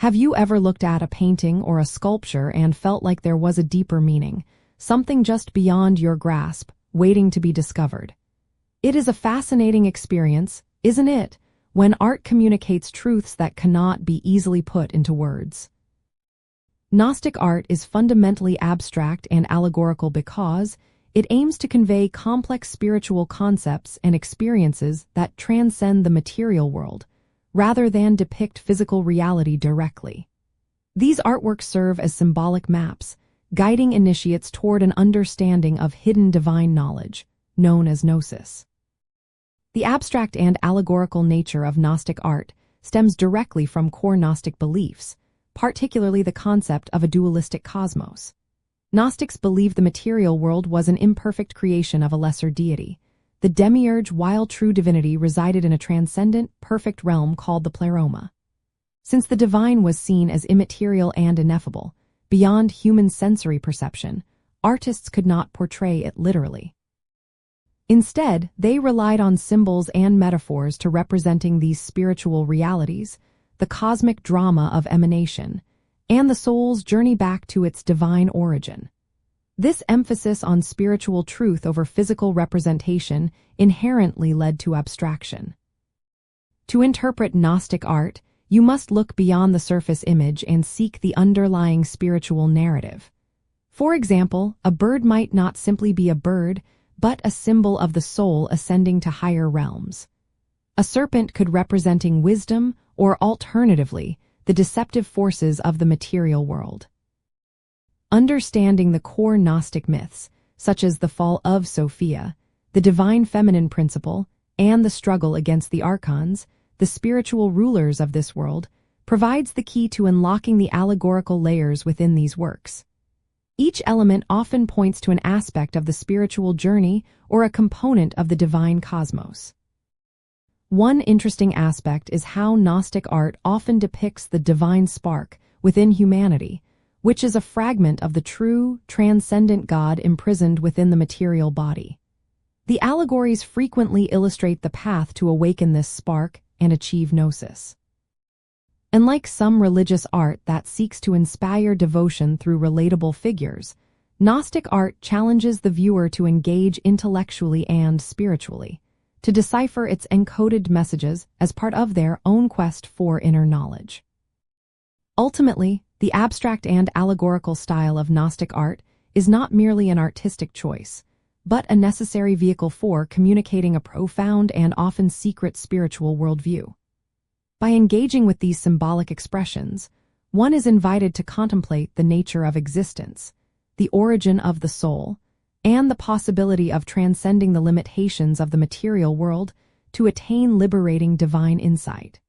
Have you ever looked at a painting or a sculpture and felt like there was a deeper meaning, something just beyond your grasp, waiting to be discovered? It is a fascinating experience, isn't it, when art communicates truths that cannot be easily put into words. Gnostic art is fundamentally abstract and allegorical because it aims to convey complex spiritual concepts and experiences that transcend the material world, rather than depict physical reality directly. These artworks serve as symbolic maps, guiding initiates toward an understanding of hidden divine knowledge, known as gnosis. The abstract and allegorical nature of Gnostic art stems directly from core Gnostic beliefs, particularly the concept of a dualistic cosmos. Gnostics believed the material world was an imperfect creation of a lesser deity. The demiurge, while true divinity, resided in a transcendent, perfect realm called the pleroma. Since the divine was seen as immaterial and ineffable, beyond human sensory perception, artists could not portray it literally. Instead, they relied on symbols and metaphors to representing these spiritual realities, the cosmic drama of emanation, and the soul's journey back to its divine origin. This emphasis on spiritual truth over physical representation inherently led to abstraction. To interpret Gnostic art, you must look beyond the surface image and seek the underlying spiritual narrative. For example, a bird might not simply be a bird, but a symbol of the soul ascending to higher realms. A serpent could representing wisdom, or alternatively, the deceptive forces of the material world. Understanding the core Gnostic myths, such as the fall of Sophia, the divine feminine principle, and the struggle against the archons, the spiritual rulers of this world, provides the key to unlocking the allegorical layers within these works. Each element often points to an aspect of the spiritual journey or a component of the divine cosmos. One interesting aspect is how Gnostic art often depicts the divine spark within humanity, which is a fragment of the true, transcendent God imprisoned within the material body. The allegories frequently illustrate the path to awaken this spark and achieve gnosis. Unlike some religious art that seeks to inspire devotion through relatable figures, Gnostic art challenges the viewer to engage intellectually and spiritually, to decipher its encoded messages as part of their own quest for inner knowledge. Ultimately, the abstract and allegorical style of Gnostic art is not merely an artistic choice, but a necessary vehicle for communicating a profound and often secret spiritual worldview. By engaging with these symbolic expressions, one is invited to contemplate the nature of existence, the origin of the soul, and the possibility of transcending the limitations of the material world to attain liberating divine insight.